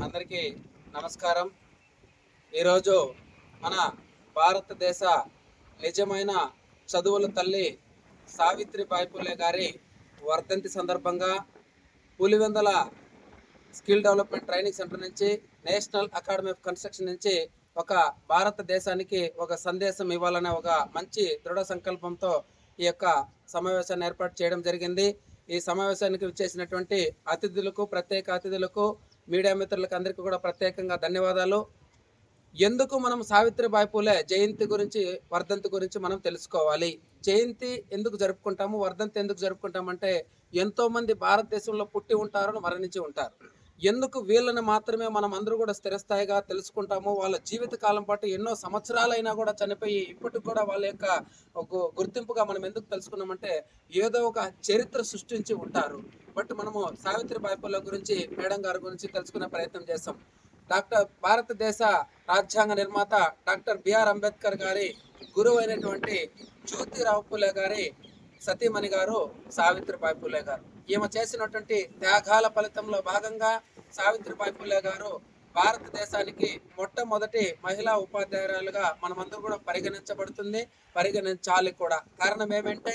అందరికీ నమస్కారం. ఈరోజు మన భారతదేశ నిజమైన చదువుల తల్లి సావిత్రిబాయి పూలే గారి వర్ధంతి సందర్భంగా Pulivendula skill development training centre నుంచి నేషనల్ అకాడమీ ఆఫ్ కన్స్ట్రక్షన్ నుంచి ఒక భారతదేశానికి ఒక సందేశం ఇవ్వాలనే ఒక మంచి దృఢ సంకల్పంతో ఈ యొక్క సమావేశాన్ని ఏర్పాటు చేయడం జరిగింది. ఈ సమావేశానికి విచ్చేసినటువంటి అతిథులకు, ప్రత్యేక అతిథులకు, మీడియా మిత్రులకు అందరికీ కూడా ప్రత్యేకంగా ధన్యవాదాలు. ఎందుకు మనం సావిత్రిబాయి పూలే జయంతి గురించి, వర్ధంతి గురించి మనం తెలుసుకోవాలి. జయంతి ఎందుకు జరుపుకుంటాము, వర్ధంతి ఎందుకు జరుపుకుంటామంటే ఎంతోమంది భారతదేశంలో పుట్టి ఉంటారు, మరణించి ఉంటారు. ఎందుకు వీళ్ళని మాత్రమే మనం అందరూ కూడా స్థిరస్థాయిగా తెలుసుకుంటాము. వాళ్ళ జీవిత కాలం పాటు ఎన్నో సంవత్సరాలైనా కూడా చనిపోయి ఇప్పటికి కూడా వాళ్ళ యొక్క గుర్తింపుగా మనం ఎందుకు తెలుసుకున్నామంటే ఏదో ఒక చరిత్ర సృష్టించి ఉంటారు. బట్ మనము సావిత్రిబాయి పూలే గురించి, మేడం గారి గురించి తెలుసుకునే ప్రయత్నం చేస్తాం. భారతదేశ రాజ్యాంగ నిర్మాత డాక్టర్ బిఆర్ అంబేద్కర్ గారి గురువు అయినటువంటి జ్యోతిరావు పూలే గారి సతీమణి గారు సావిత్రిబాయి పూలే గారు. ఈమె చేసినటువంటి త్యాగాల ఫలితంలో భాగంగా సావిత్రిబాయి పూలే గారు భారతదేశానికి మొట్టమొదటి మహిళా ఉపాధ్యాయురాలుగా మనమందరూ కూడా పరిగణించాలి కూడా. కారణం ఏమంటే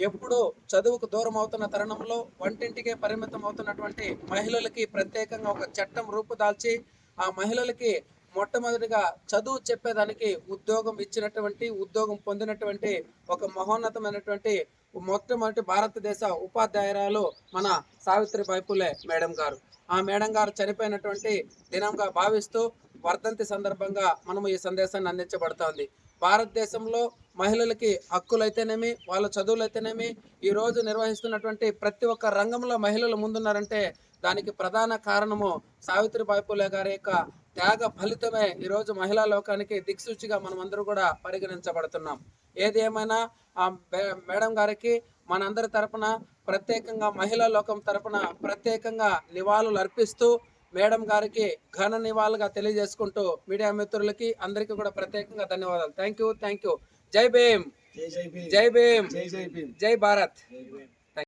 ఎప్పుడు చదువుకు దూరం అవుతున్న తరుణంలో వంటింటికే పరిమితం అవుతున్నటువంటి మహిళలకి ప్రత్యేకంగా ఒక చట్టం రూపుదాల్చి ఆ మహిళలకి మొట్టమొదటిగా చదువు చెప్పేదానికి ఉద్యోగం పొందినటువంటి ఒక మహోన్నతమైనటువంటి మొట్టమొదటి భారతదేశ ఉపాధ్యాయురాలు మన సావిత్రిబాయి పూలే మేడం గారు. ఆ మేడం గారు చనిపోయినటువంటి దినంగా భావిస్తూ వర్ధంతి సందర్భంగా మనము ఈ సందేశాన్ని అందించబడుతోంది. భారతదేశంలో మహిళలకి హక్కులైతేనేమి, వాళ్ళ చదువులైతేనేమి, ఈరోజు నిర్వహిస్తున్నటువంటి ప్రతి ఒక్క రంగంలో మహిళలు ముందున్నారంటే దానికి ప్రధాన కారణము సావిత్రిబాయి పూలే గారి యొక్క త్యాగ ఫలితమే ఈరోజు మహిళా లోకానికి దిక్సూచిగా మనం అందరూ కూడా పరిగణించబడుతున్నాం. ఏది ఏమైనా ఆ మేడం గారికి మనందరి తరపున, ప్రత్యేకంగా మహిళా లోకం తరపున ప్రత్యేకంగా నివాళులు అర్పిస్తూ మేడం గారికి ఘన నివాళులుగా తెలియజేసుకుంటూ మీడియా మిత్రులకి అందరికీ కూడా ప్రత్యేకంగా ధన్యవాదాలు. Thank you. జై భీమ్, జై భీమ్, జై భారత్.